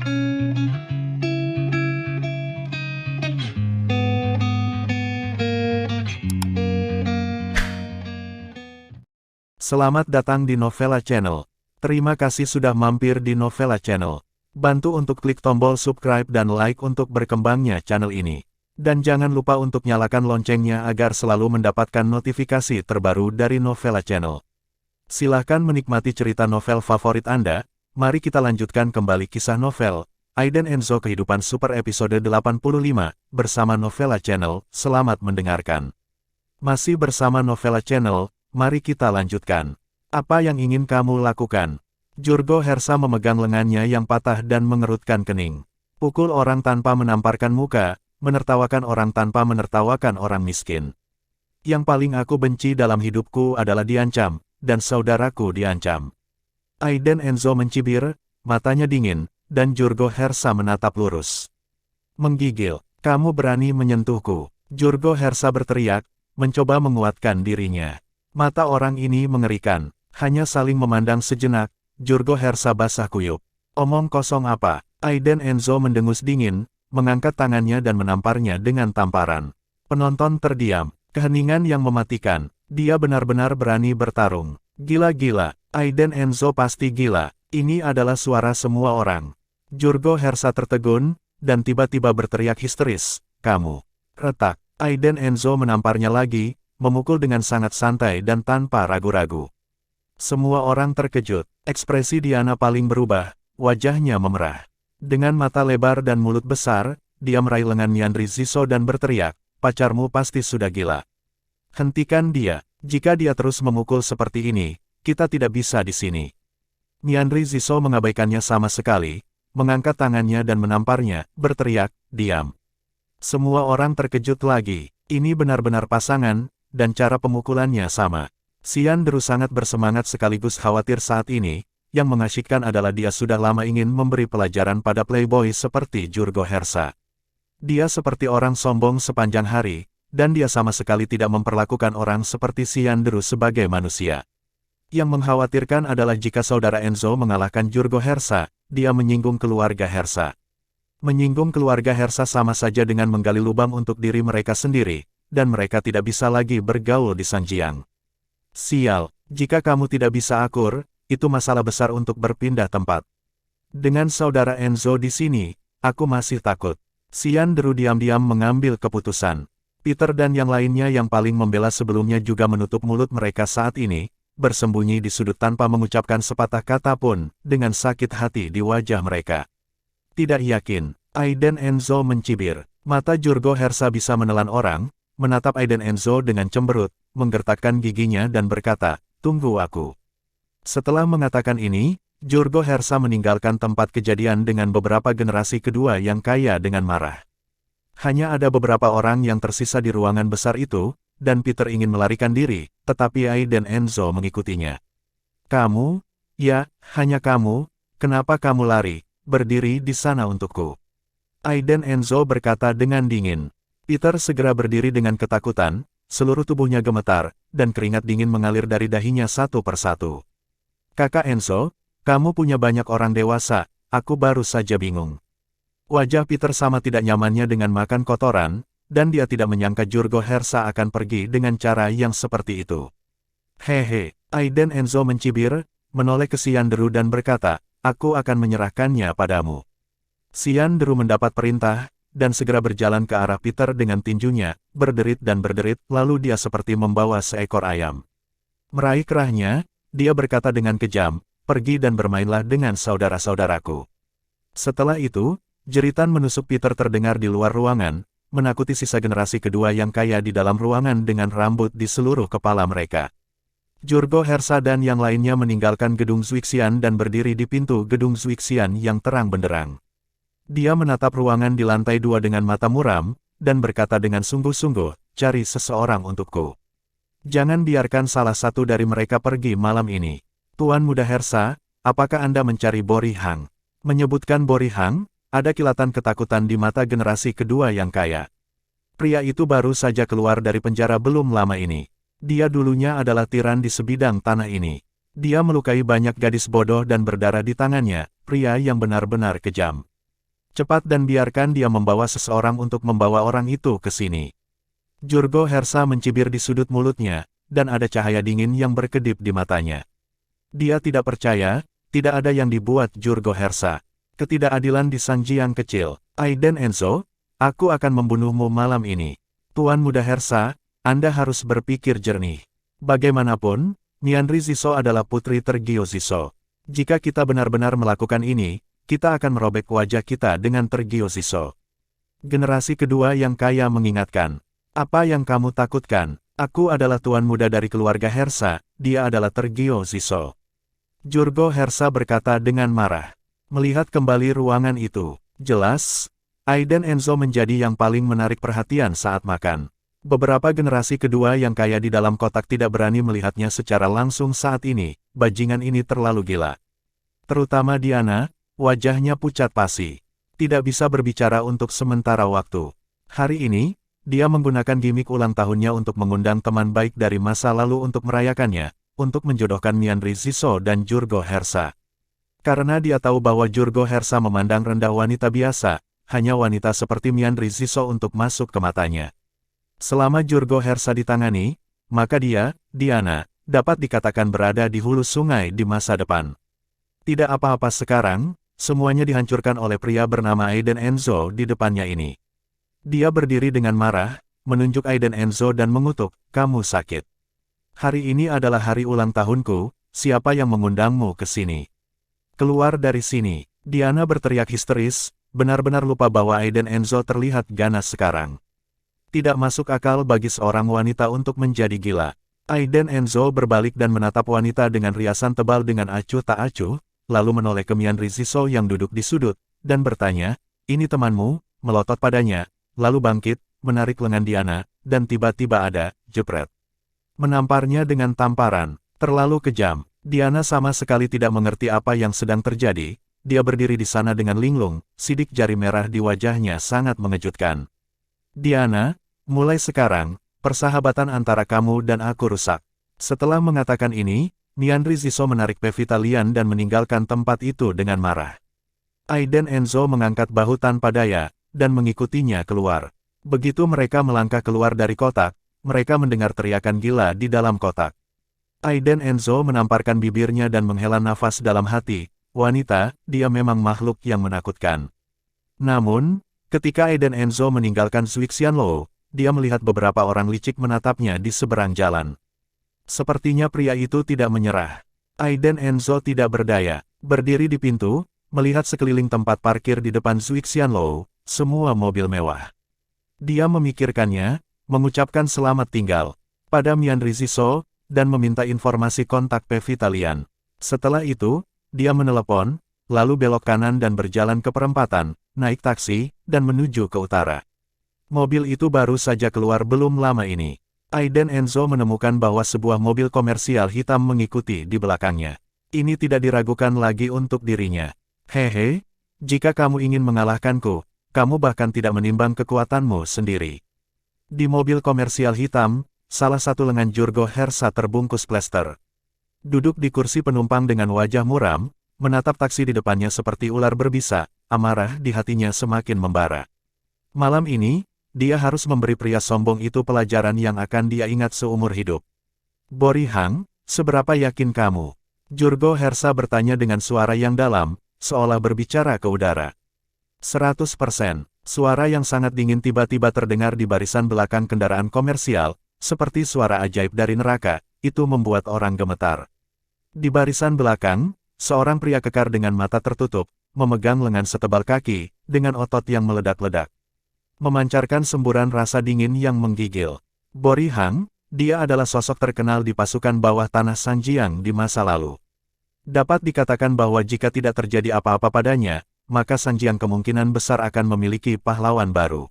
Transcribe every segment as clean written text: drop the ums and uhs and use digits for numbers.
Selamat datang di Novella Channel. Terima kasih sudah mampir di Novella Channel. Bantu untuk klik tombol subscribe dan like untuk berkembangnya channel ini. Dan jangan lupa untuk nyalakan loncengnya agar selalu mendapatkan notifikasi terbaru dari Novella Channel. Silahkan menikmati cerita novel favorit Anda. Mari kita lanjutkan kembali kisah novel Aiden Enzo Kehidupan Super episode 85 bersama Novella Channel. Selamat mendengarkan. Masih bersama Novella Channel. Mari kita lanjutkan. Apa yang ingin kamu lakukan? Jurgo Hersa memegang lengannya yang patah dan mengerutkan kening. Pukul orang tanpa menamparkan muka, menertawakan orang tanpa menertawakan orang miskin. Yang paling aku benci dalam hidupku adalah diancam, dan saudaraku diancam. Aiden Enzo mencibir, matanya dingin, dan Jurgo Hersa menatap lurus. Menggigil, kamu berani menyentuhku. Jurgo Hersa berteriak, mencoba menguatkan dirinya. Mata orang ini mengerikan, hanya saling memandang sejenak, Jurgo Hersa basah kuyup. Omong kosong apa? Aiden Enzo mendengus dingin, mengangkat tangannya dan menamparnya dengan tamparan. Penonton terdiam, keheningan yang mematikan, dia benar-benar berani bertarung. Gila-gila, Aiden Enzo pasti gila, ini adalah suara semua orang. Jurgo Hersa tertegun, dan tiba-tiba berteriak histeris, kamu. Retak, Aiden Enzo menamparnya lagi, memukul dengan sangat santai dan tanpa ragu-ragu. Semua orang terkejut, ekspresi Diana paling berubah, wajahnya memerah. Dengan mata lebar dan mulut besar, dia meraih lengan Miandri Ziso dan berteriak, pacarmu pasti sudah gila. Hentikan dia, jika dia terus memukul seperti ini, kita tidak bisa di sini. Miandri Ziso mengabaikannya sama sekali, mengangkat tangannya dan menamparnya, berteriak, diam. Semua orang terkejut lagi, ini benar-benar pasangan, dan cara pemukulannya sama. Xian Deru sangat bersemangat sekaligus khawatir saat ini, yang mengasyikkan adalah dia sudah lama ingin memberi pelajaran pada playboy seperti Jurgo Hersa. Dia seperti orang sombong sepanjang hari, dan dia sama sekali tidak memperlakukan orang seperti Xian Deru sebagai manusia. Yang mengkhawatirkan adalah jika saudara Enzo mengalahkan Jurgo Hersa, dia menyinggung keluarga Hersa. Menyinggung keluarga Hersa sama saja dengan menggali lubang untuk diri mereka sendiri, dan mereka tidak bisa lagi bergaul di Sanjiang. Sial, jika kamu tidak bisa akur, itu masalah besar untuk berpindah tempat. Dengan saudara Enzo di sini, aku masih takut. Xian Deru diam-diam mengambil keputusan. Peter dan yang lainnya yang paling membela sebelumnya juga menutup mulut mereka saat ini, bersembunyi di sudut tanpa mengucapkan sepatah kata pun, dengan sakit hati di wajah mereka. Tidak yakin, Aiden Enzo mencibir. Mata Jurgo Hersa bisa menelan orang, menatap Aiden Enzo dengan cemberut, menggertakkan giginya dan berkata, tunggu aku. Setelah mengatakan ini, Jurgo Hersa meninggalkan tempat kejadian dengan beberapa generasi kedua yang kaya dengan marah. Hanya ada beberapa orang yang tersisa di ruangan besar itu, dan Peter ingin melarikan diri, tetapi Aiden Enzo mengikutinya. Kamu? Ya, hanya kamu, kenapa kamu lari, berdiri di sana untukku. Aiden Enzo berkata dengan dingin. Peter segera berdiri dengan ketakutan, seluruh tubuhnya gemetar, dan keringat dingin mengalir dari dahinya satu persatu. Kakak Enzo, kamu punya banyak orang dewasa, aku baru saja bingung. Wajah Peter sama tidak nyamannya dengan makan kotoran, dan dia tidak menyangka Jurgo Hersa akan pergi dengan cara yang seperti itu. Hehe, Aiden Enzo mencibir, menoleh ke Xian Deru dan berkata, aku akan menyerahkannya padamu. Xian Deru mendapat perintah, dan segera berjalan ke arah Peter dengan tinjunya, berderit dan berderit, lalu dia seperti membawa seekor ayam. Meraih kerahnya, dia berkata dengan kejam, pergi dan bermainlah dengan saudara-saudaraku. Setelah itu, jeritan menusuk Peter terdengar di luar ruangan, menakuti sisa generasi kedua yang kaya di dalam ruangan dengan rambut di seluruh kepala mereka. Jurgo Hersa dan yang lainnya meninggalkan gedung Zwixian dan berdiri di pintu gedung Zwixian yang terang benderang. Dia menatap ruangan di lantai 2 dengan mata muram, dan berkata dengan sungguh-sungguh, cari seseorang untukku. Jangan biarkan salah satu dari mereka pergi malam ini. Tuan Muda Hersa, apakah Anda mencari Bori Hang? Menyebutkan Bori Hang, ada kilatan ketakutan di mata generasi kedua yang kaya. Pria itu baru saja keluar dari penjara belum lama ini. Dia dulunya adalah tiran di sebidang tanah ini. Dia melukai banyak gadis bodoh dan berdarah di tangannya, pria yang benar-benar kejam. Cepat dan biarkan dia membawa seseorang untuk membawa orang itu ke sini. Jurgo Hersa mencibir di sudut mulutnya, dan ada cahaya dingin yang berkedip di matanya. Dia tidak percaya, tidak ada yang dibuat Jurgo Hersa. Ketidakadilan di Sanji yang kecil. Aiden Enzo, aku akan membunuhmu malam ini. Tuan Muda Hersa, Anda harus berpikir jernih. Bagaimanapun, Mianri Ziso adalah putri Tergio Ziso. Jika kita benar-benar melakukan ini, kita akan merobek wajah kita dengan Tergio Ziso. Generasi kedua yang kaya mengingatkan. Apa yang kamu takutkan? Aku adalah tuan muda dari keluarga Hersa, dia adalah Tergio Ziso. Jurgo Hersa berkata dengan marah. Melihat kembali ruangan itu, jelas, Aiden Enzo menjadi yang paling menarik perhatian saat makan. Beberapa generasi kedua yang kaya di dalam kotak tidak berani melihatnya secara langsung saat ini, bajingan ini terlalu gila. Terutama Diana, wajahnya pucat pasi. Tidak bisa berbicara untuk sementara waktu. Hari ini, dia menggunakan gimik ulang tahunnya untuk mengundang teman baik dari masa lalu untuk merayakannya, untuk menjodohkan Mianri Ziso dan Jurgo Hersa. Karena dia tahu bahwa Jurgo Hersa memandang rendah wanita biasa, hanya wanita seperti Mianri Ziso untuk masuk ke matanya. Selama Jurgo Hersa ditangani, maka dia, Diana, dapat dikatakan berada di hulu sungai di masa depan. Tidak apa-apa sekarang, semuanya dihancurkan oleh pria bernama Aiden Enzo di depannya ini. Dia berdiri dengan marah, menunjuk Aiden Enzo dan mengutuk, kamu sakit. Hari ini adalah hari ulang tahunku, siapa yang mengundangmu ke sini? Keluar dari sini. Diana berteriak histeris, benar-benar lupa bahwa Aiden Enzo terlihat ganas sekarang. Tidak masuk akal bagi seorang wanita untuk menjadi gila. Aiden Enzo berbalik dan menatap wanita dengan riasan tebal dengan acuh tak acuh, lalu menoleh ke Mianri Ziso yang duduk di sudut, dan bertanya, ini temanmu, melotot padanya, lalu bangkit, menarik lengan Diana, dan tiba-tiba ada, jepret. Menamparnya dengan tamparan, terlalu kejam. Diana sama sekali tidak mengerti apa yang sedang terjadi, dia berdiri di sana dengan linglung, sidik jari merah di wajahnya sangat mengejutkan. Diana, mulai sekarang, persahabatan antara kamu dan aku rusak. Setelah mengatakan ini, Mianri Ziso menarik Pevita Lian dan meninggalkan tempat itu dengan marah. Aiden Enzo mengangkat bahu tanpa daya, dan mengikutinya keluar. Begitu mereka melangkah keluar dari kotak, mereka mendengar teriakan gila di dalam kotak. Aiden Enzo menamparkan bibirnya dan menghela nafas dalam hati, wanita, dia memang makhluk yang menakutkan. Namun, ketika Aiden Enzo meninggalkan Zuixianlou, dia melihat beberapa orang licik menatapnya di seberang jalan. Sepertinya pria itu tidak menyerah. Aiden Enzo tidak berdaya, berdiri di pintu, melihat sekeliling tempat parkir di depan Zuixianlou, semua mobil mewah. Dia memikirkannya, mengucapkan selamat tinggal pada Mianri Ziso, dan meminta informasi kontak Pevita Lian. Setelah itu, dia menelepon, lalu belok kanan dan berjalan ke perempatan, naik taksi, dan menuju ke utara. Mobil itu baru saja keluar belum lama ini. Aiden Enzo menemukan bahwa sebuah mobil komersial hitam mengikuti di belakangnya. Ini tidak diragukan lagi untuk dirinya. Hehe, jika kamu ingin mengalahkanku, kamu bahkan tidak menimbang kekuatanmu sendiri. Di mobil komersial hitam, salah satu lengan Jurgo Hersa terbungkus plester. Duduk di kursi penumpang dengan wajah muram, menatap taksi di depannya seperti ular berbisa, amarah di hatinya semakin membara. Malam ini, dia harus memberi pria sombong itu pelajaran yang akan dia ingat seumur hidup. Bori Hang, seberapa yakin kamu? Jurgo Hersa bertanya dengan suara yang dalam, seolah berbicara ke udara. 100%. Suara yang sangat dingin tiba-tiba terdengar di barisan belakang kendaraan komersial, seperti suara ajaib dari neraka, itu membuat orang gemetar. Di barisan belakang, seorang pria kekar dengan mata tertutup, memegang lengan setebal kaki, dengan otot yang meledak-ledak. Memancarkan semburan rasa dingin yang menggigil. Bori Hang, dia adalah sosok terkenal di pasukan bawah tanah Sanjiang di masa lalu. Dapat dikatakan bahwa jika tidak terjadi apa-apa padanya, maka Sanjiang kemungkinan besar akan memiliki pahlawan baru.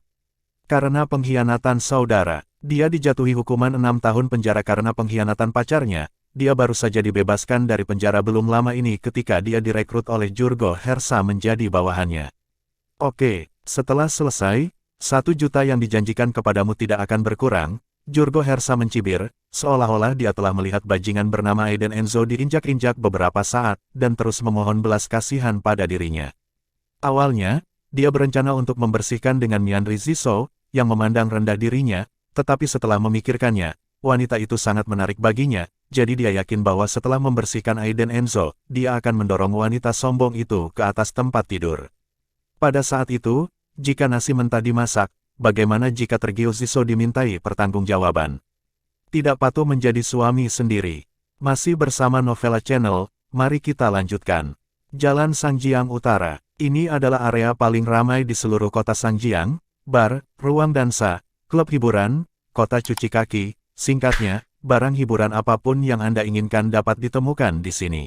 Karena pengkhianatan saudara, dia dijatuhi hukuman 6 tahun penjara karena pengkhianatan pacarnya. Dia baru saja dibebaskan dari penjara belum lama ini ketika dia direkrut oleh Jurgo Hersa menjadi bawahannya. Oke, setelah selesai, 1 juta yang dijanjikan kepadamu tidak akan berkurang. Jurgo Hersa mencibir, seolah-olah dia telah melihat bajingan bernama Aiden Enzo diinjak-injak beberapa saat, dan terus memohon belas kasihan pada dirinya. Awalnya, dia berencana untuk membersihkan dengan menyandri Ziso, yang memandang rendah dirinya, tetapi setelah memikirkannya, wanita itu sangat menarik baginya, jadi dia yakin bahwa setelah membersihkan Aiden Enzo, dia akan mendorong wanita sombong itu ke atas tempat tidur. Pada saat itu, jika nasi mentah dimasak, bagaimana jika tergiur Ziso dimintai pertanggungjawaban? Tidak patuh menjadi suami sendiri. Masih bersama Novela Channel, mari kita lanjutkan. Jalan Sangjiang Utara. Ini adalah area paling ramai di seluruh kota Sangjiang, bar, ruang dansa, klub hiburan, kota cuci kaki, singkatnya, barang hiburan apapun yang Anda inginkan dapat ditemukan di sini.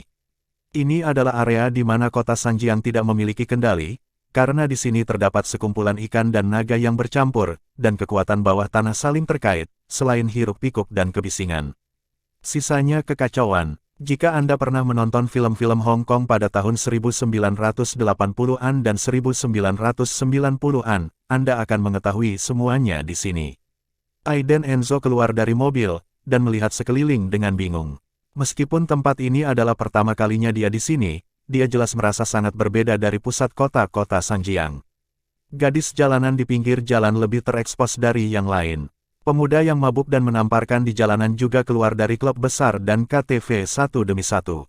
Ini adalah area di mana kota Sangjiang tidak memiliki kendali, karena di sini terdapat sekumpulan ikan dan naga yang bercampur, dan kekuatan bawah tanah saling terkait, selain hiruk-pikuk dan kebisingan. Sisanya kekacauan. Jika Anda pernah menonton film-film Hong Kong pada tahun 1980-an dan 1990-an, Anda akan mengetahui semuanya di sini. Aiden Enzo keluar dari mobil, dan melihat sekeliling dengan bingung. Meskipun tempat ini adalah pertama kalinya dia di sini, dia jelas merasa sangat berbeda dari pusat kota-kota Sangjiang. Gadis jalanan di pinggir jalan lebih terekspos dari yang lain. Pemuda yang mabuk dan menamparkan di jalanan juga keluar dari klub besar dan KTV satu demi satu.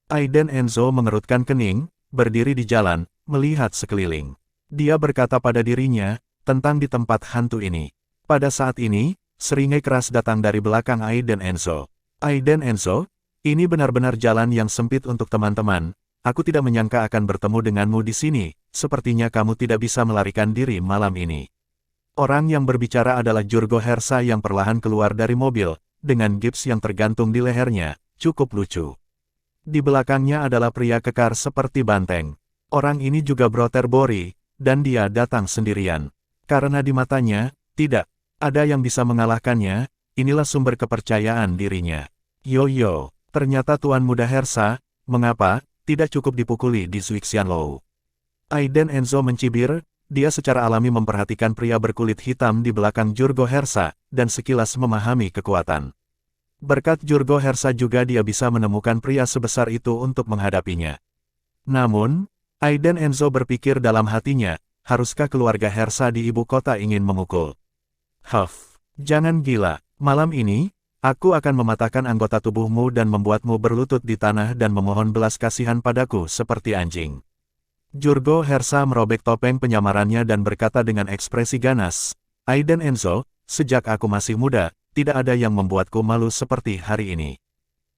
Aiden Enzo mengerutkan kening, berdiri di jalan, melihat sekeliling. Dia berkata pada dirinya, tentang di tempat hantu ini. Pada saat ini, seringai keras datang dari belakang Aiden Enzo. Aiden Enzo, ini benar-benar jalan yang sempit untuk teman-teman. Aku tidak menyangka akan bertemu denganmu di sini, sepertinya kamu tidak bisa melarikan diri malam ini. Orang yang berbicara adalah Jurgo Hersa yang perlahan keluar dari mobil, dengan gips yang tergantung di lehernya, cukup lucu. Di belakangnya adalah pria kekar seperti banteng. Orang ini juga Brother Bori, dan dia datang sendirian. Karena di matanya, tidak ada yang bisa mengalahkannya, inilah sumber kepercayaan dirinya. Yo, ternyata Tuan Muda Hersa, mengapa tidak cukup dipukuli di Zhuixianlou? Aiden Enzo mencibir. Dia secara alami memperhatikan pria berkulit hitam di belakang Jurgo Hersa, dan sekilas memahami kekuatan. Berkat Jurgo Hersa juga dia bisa menemukan pria sebesar itu untuk menghadapinya. Namun, Aiden Enzo berpikir dalam hatinya, haruskah keluarga Hersa di ibu kota ingin memukul? Jangan gila, malam ini, aku akan mematahkan anggota tubuhmu dan membuatmu berlutut di tanah dan memohon belas kasihan padaku seperti anjing. Jurgo Hersa merobek topeng penyamarannya dan berkata dengan ekspresi ganas, Aiden Enzo, sejak aku masih muda, tidak ada yang membuatku malu seperti hari ini.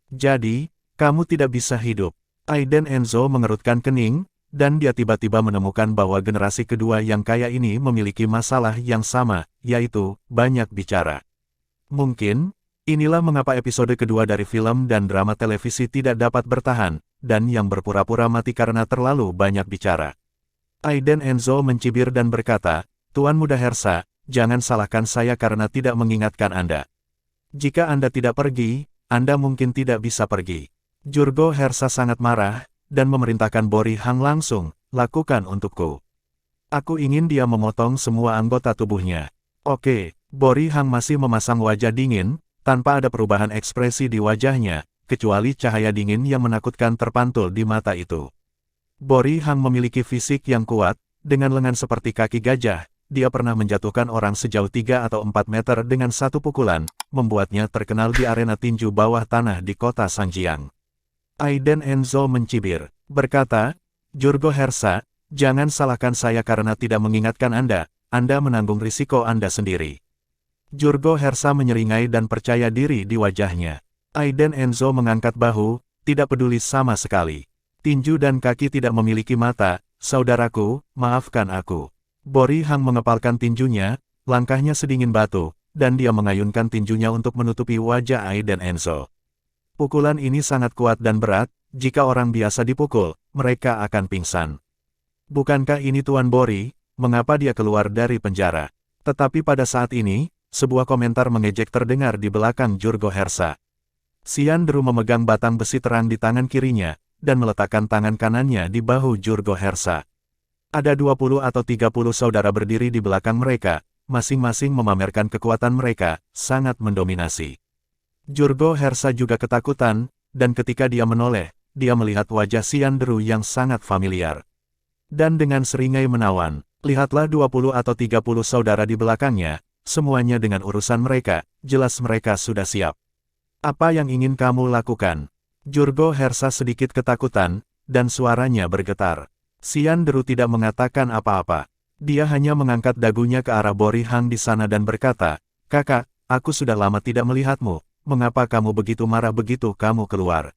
Jadi, kamu tidak bisa hidup. Aiden Enzo mengerutkan kening, dan dia tiba-tiba menemukan bahwa generasi kedua yang kaya ini memiliki masalah yang sama, yaitu, banyak bicara. Mungkin, inilah mengapa episode kedua dari film dan drama televisi tidak dapat bertahan, dan yang berpura-pura mati karena terlalu banyak bicara. Aiden Enzo mencibir dan berkata, Tuan Muda Hersa, jangan salahkan saya karena tidak mengingatkan Anda. Jika Anda tidak pergi, Anda mungkin tidak bisa pergi. Jurgo Hersa sangat marah, dan memerintahkan Bori Hang langsung, lakukan untukku. Aku ingin dia memotong semua anggota tubuhnya. Oke, Bori Hang masih memasang wajah dingin, tanpa ada perubahan ekspresi di wajahnya, kecuali cahaya dingin yang menakutkan terpantul di mata itu. Bori Hang memiliki fisik yang kuat, dengan lengan seperti kaki gajah, dia pernah menjatuhkan orang sejauh 3 atau 4 meter dengan satu pukulan, membuatnya terkenal di arena tinju bawah tanah di kota Sangjiang. Aiden Enzo mencibir, berkata, Jurgo Hersa, jangan salahkan saya karena tidak mengingatkan Anda menanggung risiko Anda sendiri. Jurgo Hersa menyeringai dan percaya diri di wajahnya. Aiden Enzo mengangkat bahu, tidak peduli sama sekali. Tinju dan kaki tidak memiliki mata, saudaraku, maafkan aku. Bori Hang mengepalkan tinjunya, langkahnya sedingin batu, dan dia mengayunkan tinjunya untuk menutupi wajah Aiden Enzo. Pukulan ini sangat kuat dan berat, jika orang biasa dipukul, mereka akan pingsan. Bukankah ini Tuan Bori, mengapa dia keluar dari penjara? Tetapi pada saat ini, sebuah komentar mengejek terdengar di belakang Jurgo Hersa. Xian Dru memegang batang besi terang di tangan kirinya, dan meletakkan tangan kanannya di bahu Jurgo Hersa. Ada 20 atau 30 saudara berdiri di belakang mereka, masing-masing memamerkan kekuatan mereka, sangat mendominasi. Jurgo Hersa juga ketakutan, dan ketika dia menoleh, dia melihat wajah Xian Dru yang sangat familiar. Dan dengan seringai menawan, lihatlah 20 atau 30 saudara di belakangnya, semuanya dengan urusan mereka, jelas mereka sudah siap. Apa yang ingin kamu lakukan? Jurgo Hersa sedikit ketakutan, dan suaranya bergetar. Xian Deru tidak mengatakan apa-apa. Dia hanya mengangkat dagunya ke arah Bori Hang di sana dan berkata, "Kakak, aku sudah lama tidak melihatmu, mengapa kamu begitu marah begitu kamu keluar?"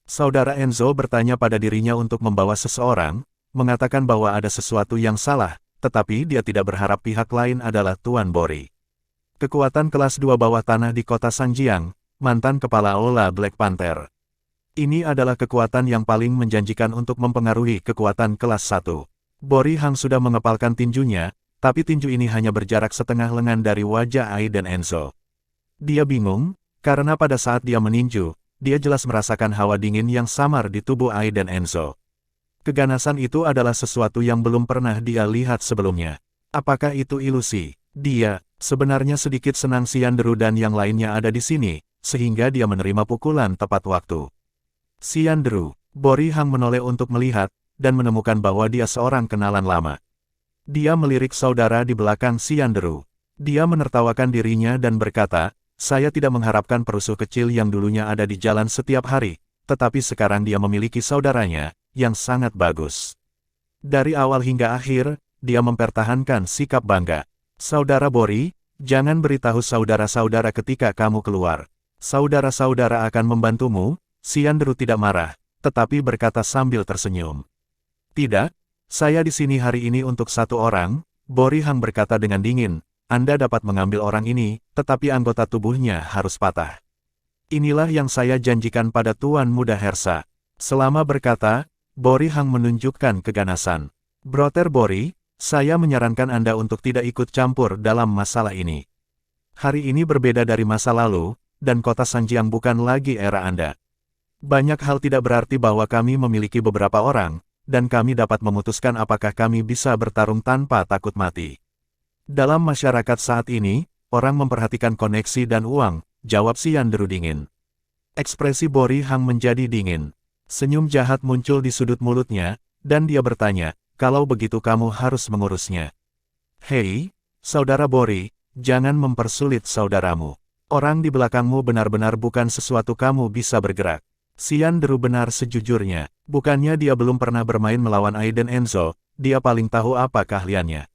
Saudara Enzo bertanya pada dirinya untuk membawa seseorang, mengatakan bahwa ada sesuatu yang salah, tetapi dia tidak berharap pihak lain adalah Tuan Bori. Kekuatan kelas 2 bawah tanah di kota Sanjiang, mantan kepala Ola Black Panther. Ini adalah kekuatan yang paling menjanjikan untuk mempengaruhi kekuatan kelas 1. Bori Hang sudah mengepalkan tinjunya, tapi tinju ini hanya berjarak setengah lengan dari wajah Ai dan Enzo. Dia bingung, karena pada saat dia meninju, dia jelas merasakan hawa dingin yang samar di tubuh Ai dan Enzo. Keganasan itu adalah sesuatu yang belum pernah dia lihat sebelumnya. Apakah itu ilusi? Dia sebenarnya sedikit senang Xian Deru dan yang lainnya ada di sini, sehingga dia menerima pukulan tepat waktu. Xian Deru, Bori Hang menoleh untuk melihat, dan menemukan bahwa dia seorang kenalan lama. Dia melirik saudara di belakang Xian Deru. Dia menertawakan dirinya dan berkata, "Saya tidak mengharapkan perusuh kecil yang dulunya ada di jalan setiap hari, tetapi sekarang dia memiliki saudaranya, yang sangat bagus." Dari awal hingga akhir, dia mempertahankan sikap bangga. "Saudara Bori, jangan beritahu saudara-saudara ketika kamu keluar. Saudara-saudara akan membantumu." Xian Deru tidak marah, tetapi berkata sambil tersenyum. "Tidak, saya di sini hari ini untuk satu orang," Bori Hang berkata dengan dingin. "Anda dapat mengambil orang ini, tetapi anggota tubuhnya harus patah. Inilah yang saya janjikan pada Tuan Muda Hersa." Selama berkata, Bori Hang menunjukkan keganasan. "Brother Bori, saya menyarankan Anda untuk tidak ikut campur dalam masalah ini. Hari ini berbeda dari masa lalu, dan kota Sanjiang bukan lagi era Anda. Banyak hal tidak berarti bahwa kami memiliki beberapa orang, dan kami dapat memutuskan apakah kami bisa bertarung tanpa takut mati. Dalam masyarakat saat ini, orang memperhatikan koneksi dan uang," jawab Xian Deru dingin. Ekspresi Bori Hang menjadi dingin. Senyum jahat muncul di sudut mulutnya, dan dia bertanya, "Kalau begitu kamu harus mengurusnya." "Hei, saudara Bori, jangan mempersulit saudaramu. Orang di belakangmu benar-benar bukan sesuatu kamu bisa bergerak." Xian Deru benar sejujurnya, bukannya dia belum pernah bermain melawan Ai dan Enzo, dia paling tahu apa keahliannya.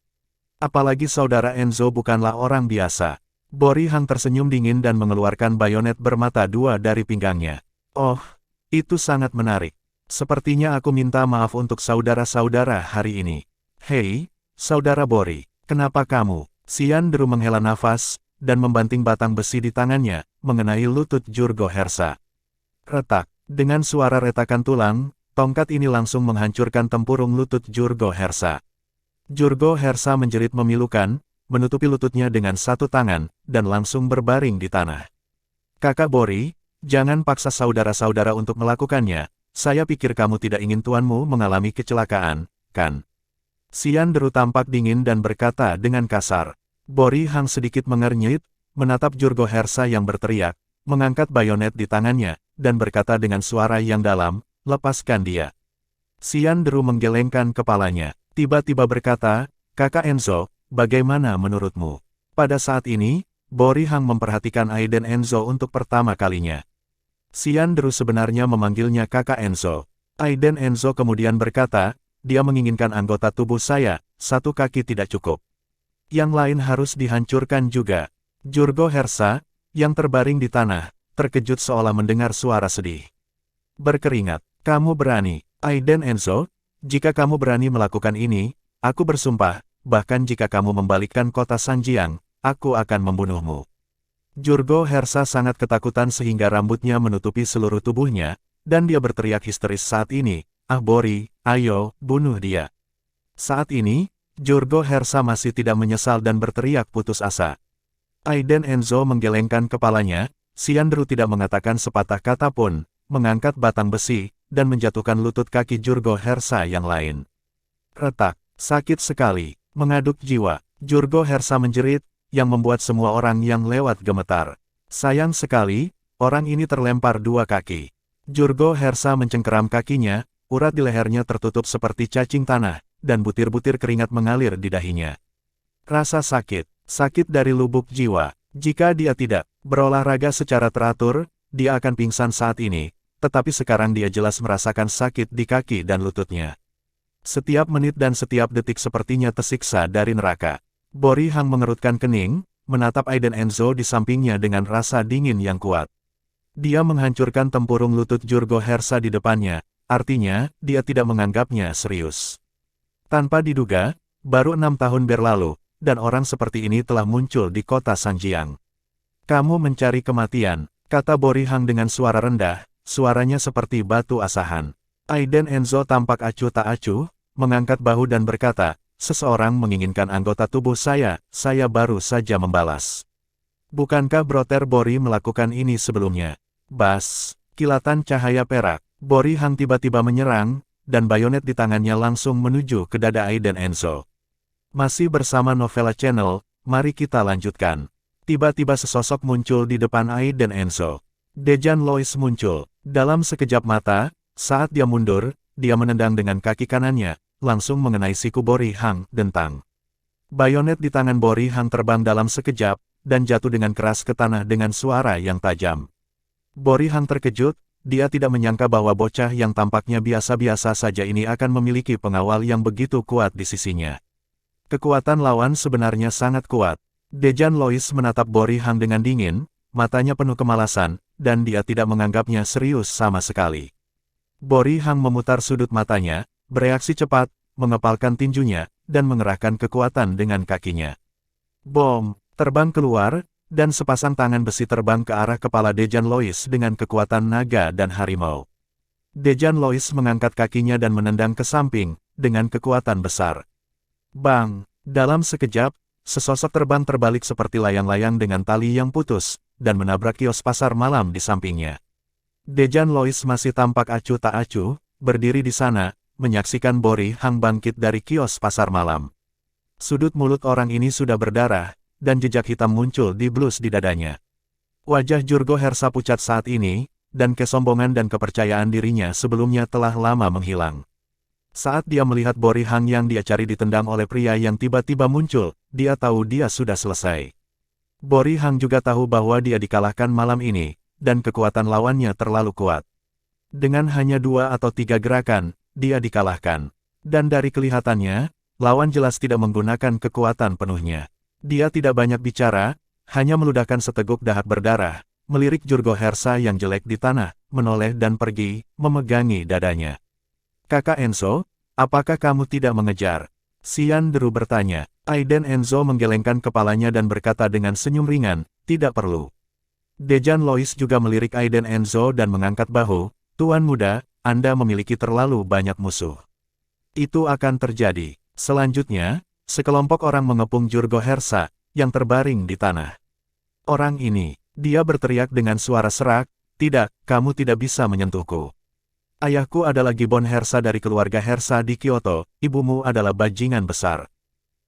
Apalagi saudara Enzo bukanlah orang biasa. Bori Hang tersenyum dingin dan mengeluarkan bayonet bermata dua dari pinggangnya. "Oh, itu sangat menarik. Sepertinya aku minta maaf untuk saudara-saudara hari ini. Hei, saudara Bori, kenapa kamu?" Xian Deru menghela nafas, dan membanting batang besi di tangannya, mengenai lutut Jurgo Hersa. Retak. Dengan suara retakan tulang, tongkat ini langsung menghancurkan tempurung lutut Jurgo Hersa. Jurgo Hersa menjerit memilukan, menutupi lututnya dengan satu tangan, dan langsung berbaring di tanah. "Kakak Bori, jangan paksa saudara-saudara untuk melakukannya, saya pikir kamu tidak ingin tuanmu mengalami kecelakaan, kan?" Xian Deru tampak dingin dan berkata dengan kasar. Bori Hang sedikit mengernyit, menatap Jurgo Hersa yang berteriak, mengangkat bayonet di tangannya, dan berkata dengan suara yang dalam, "Lepaskan dia." Xian Deru menggelengkan kepalanya, tiba-tiba berkata, "Kakak Enzo, bagaimana menurutmu?" Pada saat ini, Bori Hang memperhatikan Ai dan Enzo untuk pertama kalinya. Xian Deru sebenarnya memanggilnya kakak Enzo. Ai dan Enzo kemudian berkata, "Dia menginginkan anggota tubuh saya, satu kaki tidak cukup. Yang lain harus dihancurkan juga." Jurgo Hersa, yang terbaring di tanah, terkejut seolah mendengar suara sedih. Berkeringat, "Kamu berani, Ai dan Enzo? Jika kamu berani melakukan ini, aku bersumpah, bahkan jika kamu membalikkan kota Sanjiang, aku akan membunuhmu." Jurgo Hersa sangat ketakutan sehingga rambutnya menutupi seluruh tubuhnya, dan dia berteriak histeris saat ini, "Ah Bori, ayo, bunuh dia." Saat ini, Jurgo Hersa masih tidak menyesal dan berteriak putus asa. Ai dan Enzo menggelengkan kepalanya. Xian Deru tidak mengatakan sepatah kata pun, mengangkat batang besi, dan menjatuhkan lutut kaki Jurgo Hersa yang lain. Retak, sakit sekali, mengaduk jiwa. Jurgo Hersa menjerit, yang membuat semua orang yang lewat gemetar. Sayang sekali, orang ini terlempar dua kaki. Jurgo Hersa mencengkeram kakinya, urat di lehernya tertutup seperti cacing tanah, dan butir-butir keringat mengalir di dahinya. Rasa sakit, sakit dari lubuk jiwa. Jika dia tidak berolahraga secara teratur, dia akan pingsan saat ini, tetapi sekarang dia jelas merasakan sakit di kaki dan lututnya. Setiap menit dan setiap detik sepertinya tersiksa dari neraka. Bori Hang mengerutkan kening, menatap Aiden Enzo di sampingnya dengan rasa dingin yang kuat. Dia menghancurkan tempurung lutut Jurgo Hersa di depannya, artinya, dia tidak menganggapnya serius. Tanpa diduga, baru 6 tahun berlalu, dan orang seperti ini telah muncul di kota Sanjiang. Kamu mencari kematian, kata Bori Hang dengan suara rendah, suaranya seperti batu asahan. Aiden Enzo tampak acuh tak acuh, mengangkat bahu dan berkata, seseorang menginginkan anggota tubuh saya baru saja membalas. Bukankah Brother Bori melakukan ini sebelumnya? Bas, kilatan cahaya perak, Bori Hang tiba-tiba menyerang, dan bayonet di tangannya langsung menuju ke dada Aiden Enzo. Masih bersama Novella Channel, mari kita lanjutkan. Tiba-tiba sesosok muncul di depan Aiden Enzo. Dejan Lois muncul. Dalam sekejap mata, saat dia mundur, dia menendang dengan kaki kanannya, langsung mengenai siku Bori Hang, dentang. Bayonet di tangan Bori Hang terbang dalam sekejap, dan jatuh dengan keras ke tanah dengan suara yang tajam. Bori Hang terkejut, dia tidak menyangka bahwa bocah yang tampaknya biasa-biasa saja ini akan memiliki pengawal yang begitu kuat di sisinya. Kekuatan lawan sebenarnya sangat kuat. Dejan Lois menatap Bori Hang dengan dingin, matanya penuh kemalasan, dan dia tidak menganggapnya serius sama sekali. Bori Hang memutar sudut matanya, bereaksi cepat, mengepalkan tinjunya, dan mengerahkan kekuatan dengan kakinya. Bom, terbang keluar, dan sepasang tangan besi terbang ke arah kepala Dejan Lois dengan kekuatan naga dan harimau. Dejan Lois mengangkat kakinya dan menendang ke samping, dengan kekuatan besar. Bang! Dalam sekejap, sesosok terbang terbalik seperti layang-layang dengan tali yang putus, dan menabrak kios pasar malam di sampingnya. Dejan Lois masih tampak acuh tak acuh, berdiri di sana, menyaksikan Bori Hang bangkit dari kios pasar malam. Sudut mulut orang ini sudah berdarah, dan jejak hitam muncul di blus di dadanya. Wajah Jurgo Hersa pucat saat ini, dan kesombongan dan kepercayaan dirinya sebelumnya telah lama menghilang. Saat dia melihat Bori Hang yang dia cari ditendang oleh pria yang tiba-tiba muncul, dia tahu dia sudah selesai. Bori Hang juga tahu bahwa dia dikalahkan malam ini, dan kekuatan lawannya terlalu kuat. Dengan hanya 2 atau 3 gerakan, dia dikalahkan. Dan dari kelihatannya, lawan jelas tidak menggunakan kekuatan penuhnya. Dia tidak banyak bicara, hanya meludahkan seteguk dahak berdarah, melirik Jurgo Hersa yang jelek di tanah, menoleh dan pergi, memegangi dadanya. Kakak Enzo, apakah kamu tidak mengejar? Xian Deru bertanya. Aiden Enzo menggelengkan kepalanya dan berkata dengan senyum ringan, tidak perlu. Dejan Lois juga melirik Aiden Enzo dan mengangkat bahu, Tuan muda, Anda memiliki terlalu banyak musuh. Itu akan terjadi. Selanjutnya, sekelompok orang mengepung Jurgo Hersa, yang terbaring di tanah. Orang ini, dia berteriak dengan suara serak, tidak, kamu tidak bisa menyentuhku. Ayahku adalah Gibbon Hersa dari keluarga Hersa di Kyoto, ibumu adalah bajingan besar.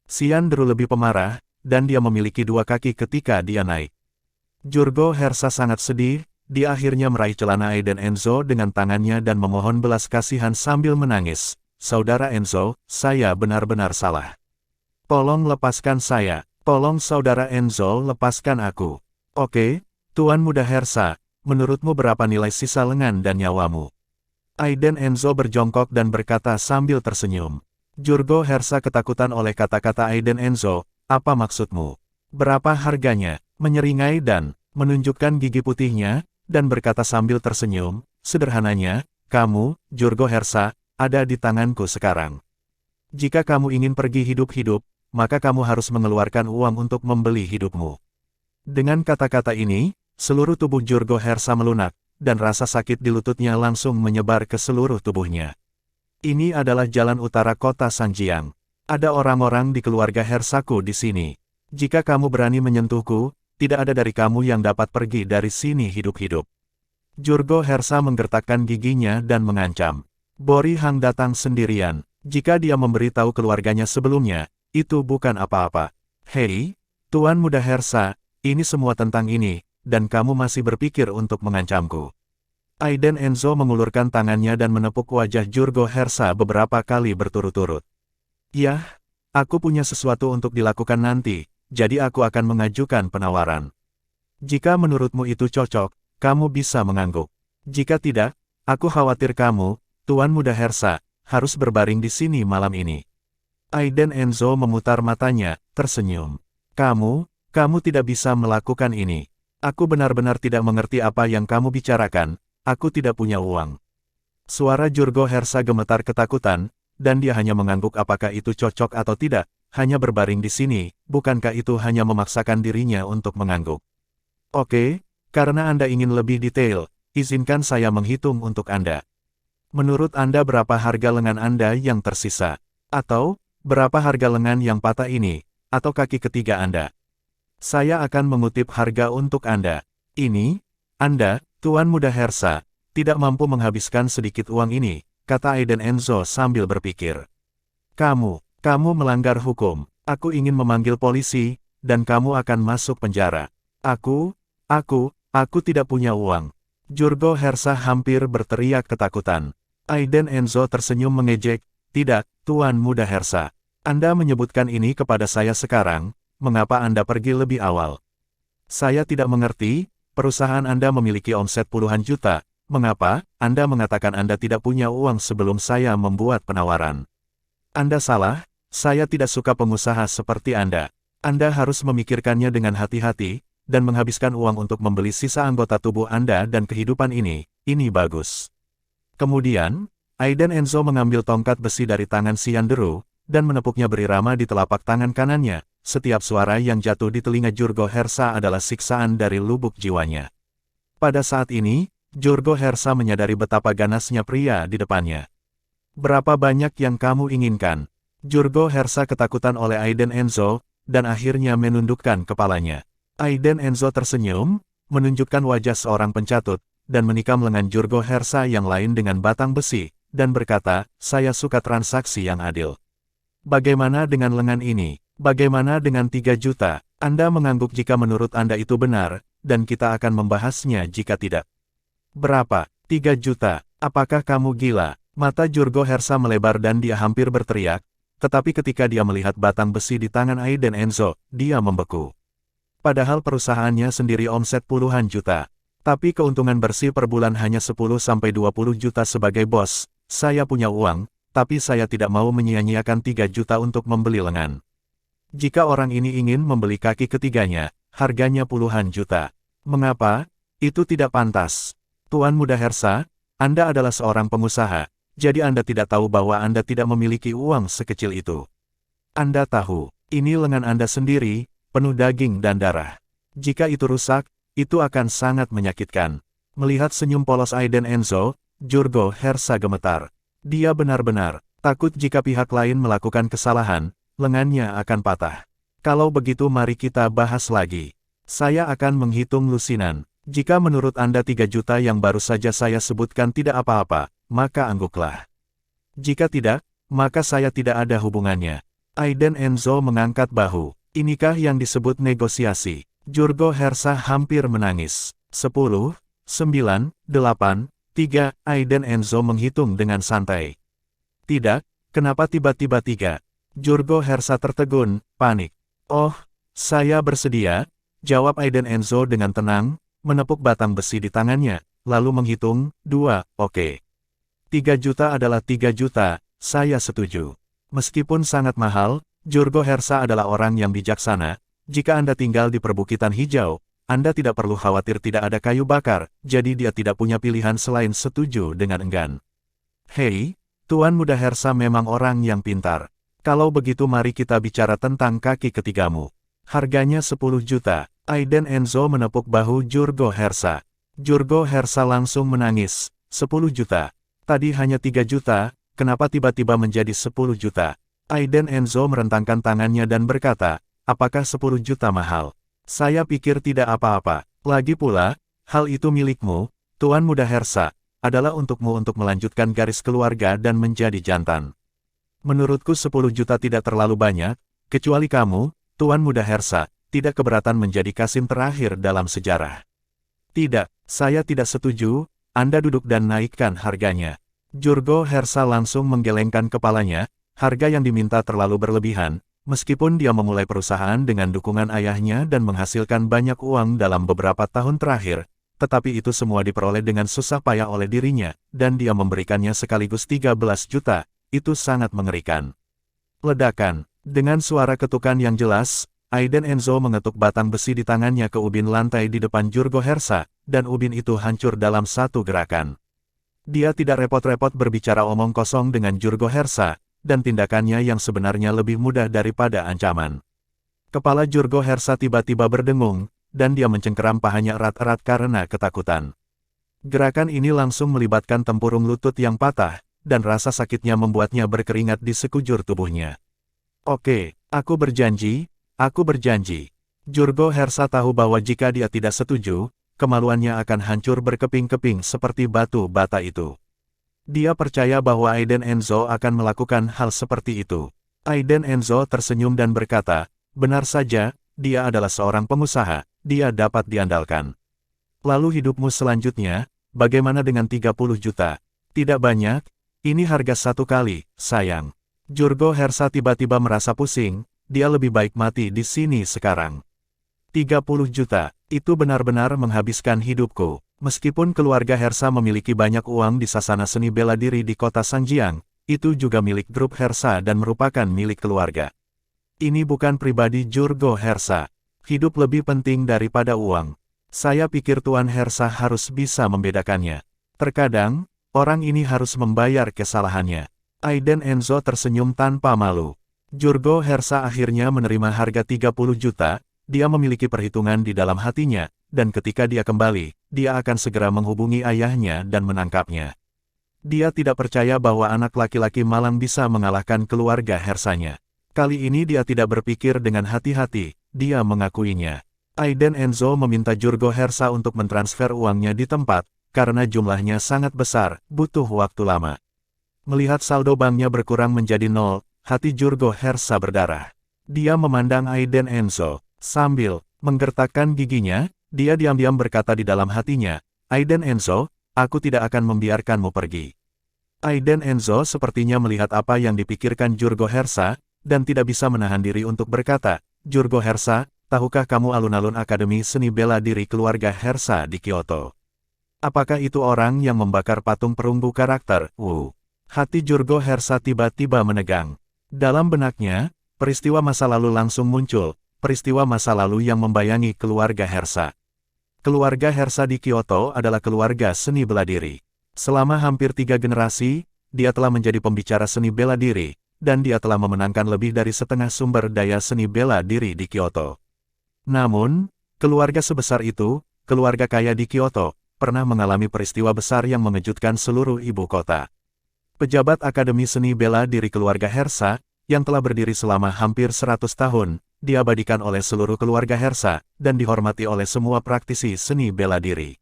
Xian Deru lebih pemarah, dan dia memiliki 2 kaki ketika dia naik. Jurgo Hersa sangat sedih, dia akhirnya meraih celana Aiden Enzo dengan tangannya dan memohon belas kasihan sambil menangis. Saudara Enzo, saya benar-benar salah. Tolong lepaskan saya, tolong Saudara Enzo lepaskan aku. Oke, Tuan Muda Hersa, menurutmu berapa nilai sisa lengan dan nyawamu? Aiden Enzo berjongkok dan berkata sambil tersenyum. Jurgo Hersa ketakutan oleh kata-kata Aiden Enzo, apa maksudmu? Berapa harganya? Menyeringai dan menunjukkan gigi putihnya, dan berkata sambil tersenyum, sederhananya, kamu, Jurgo Hersa, ada di tanganku sekarang. Jika kamu ingin pergi hidup-hidup, maka kamu harus mengeluarkan uang untuk membeli hidupmu. Dengan kata-kata ini, seluruh tubuh Jurgo Hersa melunak, dan rasa sakit di lututnya langsung menyebar ke seluruh tubuhnya. Ini adalah jalan utara kota Sanjiang. Ada orang-orang di keluarga Hersaku di sini. Jika kamu berani menyentuhku, tidak ada dari kamu yang dapat pergi dari sini hidup-hidup. Jurgo Hersa menggertakkan giginya dan mengancam. Bori Hang datang sendirian. Jika dia memberitahu keluarganya sebelumnya, itu bukan apa-apa. Hei, Tuan Muda Hersa, ini semua tentang ini, dan kamu masih berpikir untuk mengancamku. Aiden Enzo mengulurkan tangannya dan menepuk wajah Jurgo Hersa beberapa kali berturut-turut. Yah, aku punya sesuatu untuk dilakukan nanti, jadi aku akan mengajukan penawaran. Jika menurutmu itu cocok, kamu bisa mengangguk. Jika tidak, aku khawatir kamu, Tuan Muda Hersa, harus berbaring di sini malam ini. Aiden Enzo memutar matanya, tersenyum. Kamu tidak bisa melakukan ini. Aku benar-benar tidak mengerti apa yang kamu bicarakan, aku tidak punya uang. Suara Jurgo Hersa gemetar ketakutan, dan dia hanya mengangguk apakah itu cocok atau tidak, hanya berbaring di sini, bukankah itu hanya memaksakan dirinya untuk mengangguk. Oke, karena Anda ingin lebih detail, izinkan saya menghitung untuk Anda. Menurut Anda berapa harga lengan Anda yang tersisa? Atau, berapa harga lengan yang patah ini, atau kaki ketiga Anda? Saya akan mengutip harga untuk Anda. Ini, Anda, Tuan Muda Hersa, tidak mampu menghabiskan sedikit uang ini, kata Aiden Enzo sambil berpikir. Kamu melanggar hukum. Aku ingin memanggil polisi, dan kamu akan masuk penjara. Aku tidak punya uang. Jurgo Hersa hampir berteriak ketakutan. Aiden Enzo tersenyum mengejek, tidak, Tuan Muda Hersa. Anda menyebutkan ini kepada saya sekarang, mengapa Anda pergi lebih awal? Saya tidak mengerti, perusahaan Anda memiliki omset puluhan juta. Mengapa Anda mengatakan Anda tidak punya uang sebelum saya membuat penawaran? Anda salah, saya tidak suka pengusaha seperti Anda. Anda harus memikirkannya dengan hati-hati, dan menghabiskan uang untuk membeli sisa anggota tubuh Anda dan kehidupan ini bagus. Kemudian, Aiden Enzo mengambil tongkat besi dari tangan si Yanderu, dan menepuknya berirama di telapak tangan kanannya. Setiap suara yang jatuh di telinga Jurgo Hersa adalah siksaan dari lubuk jiwanya. Pada saat ini, Jurgo Hersa menyadari betapa ganasnya pria di depannya. Berapa banyak yang kamu inginkan? Jurgo Hersa ketakutan oleh Aiden Enzo, dan akhirnya menundukkan kepalanya. Aiden Enzo tersenyum, menunjukkan wajah seorang pencatut, dan menikam lengan Jurgo Hersa yang lain dengan batang besi, dan berkata, saya suka transaksi yang adil. Bagaimana dengan lengan ini? Bagaimana dengan 3 juta? Anda mengangguk jika menurut Anda itu benar, dan kita akan membahasnya jika tidak. Berapa? 3 juta. Apakah kamu gila? Mata Jurgo Hersa melebar dan dia hampir berteriak, tetapi ketika dia melihat batang besi di tangan Aiden Enzo, dia membeku. Padahal perusahaannya sendiri omset puluhan juta. Tapi keuntungan bersih per bulan hanya 10-20 juta sebagai bos. Saya punya uang, tapi saya tidak mau menyia-nyiakan 3 juta untuk membeli lengan. Jika orang ini ingin membeli kaki ketiganya, harganya puluhan juta. Mengapa? Itu tidak pantas. Tuan Muda Hersa, Anda adalah seorang pengusaha, jadi Anda tidak tahu bahwa Anda tidak memiliki uang sekecil itu. Anda tahu, ini lengan Anda sendiri, penuh daging dan darah. Jika itu rusak, itu akan sangat menyakitkan. Melihat senyum polos Aiden Enzo, Jurgo Hersa gemetar. Dia benar-benar takut jika pihak lain melakukan kesalahan, lengannya akan patah. Kalau begitu mari kita bahas lagi. Saya akan menghitung lusinan. Jika menurut Anda 3 juta yang baru saja saya sebutkan tidak apa-apa, maka angguklah. Jika tidak, maka saya tidak ada hubungannya. Aiden Enzo mengangkat bahu. Inikah yang disebut negosiasi? Jurgo Hersa hampir menangis. 10, 9, 8, 3, Aiden Enzo menghitung dengan santai. Tidak, kenapa tiba-tiba 3? Jurgo Hersa tertegun, panik. Oh, saya bersedia, jawab Aiden Enzo dengan tenang, menepuk batang besi di tangannya, lalu menghitung, 2, oke. 3 juta adalah 3 juta, saya setuju. Meskipun sangat mahal, Jurgo Hersa adalah orang yang bijaksana. Jika Anda tinggal di perbukitan hijau, Anda tidak perlu khawatir tidak ada kayu bakar, jadi dia tidak punya pilihan selain setuju dengan enggan. Hei, Tuan Muda Hersa memang orang yang pintar. Kalau begitu mari kita bicara tentang kaki ketigamu. Harganya 10 juta. Aiden Enzo menepuk bahu Jurgo Hersa. Jurgo Hersa langsung menangis. 10 juta. Tadi hanya 3 juta, kenapa tiba-tiba menjadi 10 juta? Aiden Enzo merentangkan tangannya dan berkata, apakah 10 juta mahal? Saya pikir tidak apa-apa. Lagi pula, hal itu milikmu, Tuan Muda Hersa, adalah untukmu untuk melanjutkan garis keluarga dan menjadi jantan. Menurutku 10 juta tidak terlalu banyak, kecuali kamu, Tuan Muda Hersa, tidak keberatan menjadi kasim terakhir dalam sejarah. Tidak, saya tidak setuju, Anda duduk dan naikkan harganya. Jurgo Hersa langsung menggelengkan kepalanya, harga yang diminta terlalu berlebihan, meskipun dia memulai perusahaan dengan dukungan ayahnya dan menghasilkan banyak uang dalam beberapa tahun terakhir, tetapi itu semua diperoleh dengan susah payah oleh dirinya, dan dia memberikannya sekaligus 13 juta, itu sangat mengerikan. Ledakan. Dengan suara ketukan yang jelas, Aiden Enzo mengetuk batang besi di tangannya ke ubin lantai di depan Jurgo Hersa, dan ubin itu hancur dalam satu gerakan. Dia tidak repot-repot berbicara omong kosong dengan Jurgo Hersa, dan tindakannya yang sebenarnya lebih mudah daripada ancaman. Kepala Jurgo Hersa tiba-tiba berdengung, dan dia mencengkeram pahanya erat-erat karena ketakutan. Gerakan ini langsung melibatkan tempurung lutut yang patah, dan rasa sakitnya membuatnya berkeringat di sekujur tubuhnya. Oke, aku berjanji. Jurgo Hersa tahu bahwa jika dia tidak setuju, kemaluannya akan hancur berkeping-keping seperti batu bata itu. Dia percaya bahwa Aiden Enzo akan melakukan hal seperti itu. Aiden Enzo tersenyum dan berkata, benar saja, dia adalah seorang pengusaha, dia dapat diandalkan. Lalu hidupmu selanjutnya, bagaimana dengan 30 juta? Tidak banyak, ini harga satu kali, sayang. Jurgo Hersa tiba-tiba merasa pusing, dia lebih baik mati di sini sekarang. 30 juta, itu benar-benar menghabiskan hidupku. Meskipun keluarga Hersa memiliki banyak uang di sasana seni bela diri di kota Sangjiang, itu juga milik grup Hersa dan merupakan milik keluarga. Ini bukan pribadi Jurgo Hersa. Hidup lebih penting daripada uang. Saya pikir Tuan Hersa harus bisa membedakannya. Terkadang, orang ini harus membayar kesalahannya. Aiden Enzo tersenyum tanpa malu. Jurgo Hersa akhirnya menerima harga 30 juta, dia memiliki perhitungan di dalam hatinya, dan ketika dia kembali, dia akan segera menghubungi ayahnya dan menangkapnya. Dia tidak percaya bahwa anak laki-laki malang bisa mengalahkan keluarga Hersanya. Kali ini dia tidak berpikir dengan hati-hati, dia mengakuinya. Aiden Enzo meminta Jurgo Hersa untuk mentransfer uangnya di tempat, karena jumlahnya sangat besar, butuh waktu lama. Melihat saldo banknya berkurang menjadi 0, hati Jurgo Hersa berdarah. Dia memandang Aiden Enzo, sambil menggertakkan giginya, dia diam-diam berkata di dalam hatinya, Aiden Enzo, aku tidak akan membiarkanmu pergi. Aiden Enzo sepertinya melihat apa yang dipikirkan Jurgo Hersa, dan tidak bisa menahan diri untuk berkata, Jurgo Hersa, tahukah kamu alun-alun Akademi Seni Bela Diri keluarga Hersa di Kyoto? Apakah itu orang yang membakar patung perunggu karakter? Hati Jurgo Hersa tiba-tiba menegang. Dalam benaknya, peristiwa masa lalu langsung muncul, peristiwa masa lalu yang membayangi keluarga Hersa. Keluarga Hersa di Kyoto adalah keluarga seni bela diri. Selama hampir 3 generasi, dia telah menjadi pembicara seni bela diri, dan dia telah memenangkan lebih dari setengah sumber daya seni bela diri di Kyoto. Namun, keluarga sebesar itu, keluarga kaya di Kyoto, pernah mengalami peristiwa besar yang mengejutkan seluruh ibu kota. Pejabat Akademi Seni Bela Diri keluarga Hersa, yang telah berdiri selama hampir 100 tahun, diabadikan oleh seluruh keluarga Hersa, dan dihormati oleh semua praktisi seni bela diri.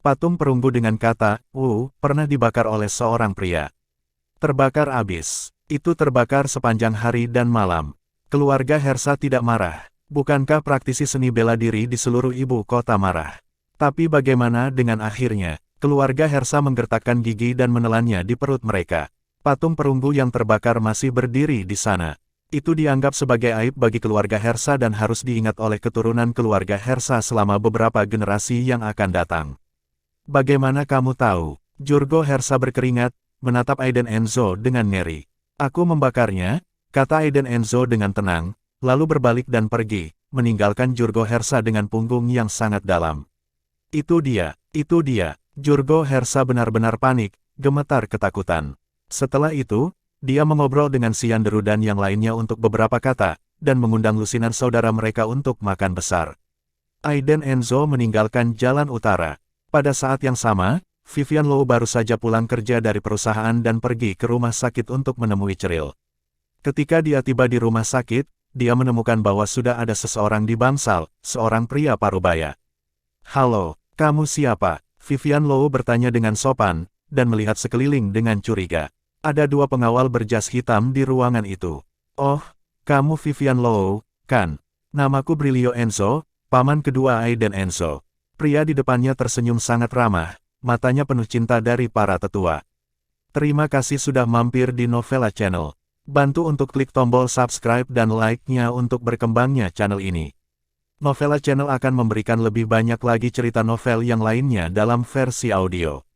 Patung perunggu dengan kata, pernah dibakar oleh seorang pria. Terbakar abis. Itu terbakar sepanjang hari dan malam. Keluarga Hersa tidak marah. Bukankah praktisi seni bela diri di seluruh ibu kota marah? Tapi bagaimana dengan akhirnya? Keluarga Hersa menggertakkan gigi dan menelannya di perut mereka. Patung perunggu yang terbakar masih berdiri di sana. Itu dianggap sebagai aib bagi keluarga Hersa dan harus diingat oleh keturunan keluarga Hersa selama beberapa generasi yang akan datang. Bagaimana kamu tahu? Jurgo Hersa berkeringat, menatap Aiden Enzo dengan ngeri. Aku membakarnya, kata Aiden Enzo dengan tenang, lalu berbalik dan pergi, meninggalkan Jurgo Hersa dengan punggung yang sangat dalam. Itu dia. Jurgo Hersa benar-benar panik, gemetar ketakutan. Setelah itu, dia mengobrol dengan si Yanderu dan yang lainnya untuk beberapa kata, dan mengundang lusinan saudara mereka untuk makan besar. Aiden Enzo meninggalkan jalan utara. Pada saat yang sama, Vivian Low baru saja pulang kerja dari perusahaan dan pergi ke rumah sakit untuk menemui Ceril. Ketika dia tiba di rumah sakit, dia menemukan bahwa sudah ada seseorang di bangsal, seorang pria parubaya. Halo, kamu siapa? Vivian Low bertanya dengan sopan, dan melihat sekeliling dengan curiga. Ada 2 pengawal berjas hitam di ruangan itu. Oh, kamu Vivian Low, kan? Namaku Brilio Enzo, paman kedua Aiden Enzo. Pria di depannya tersenyum sangat ramah, matanya penuh cinta dari para tetua. Terima kasih sudah mampir di Novella Channel. Bantu untuk klik tombol subscribe dan like-nya untuk berkembangnya channel ini. Novela Channel akan memberikan lebih banyak lagi cerita novel yang lainnya dalam versi audio.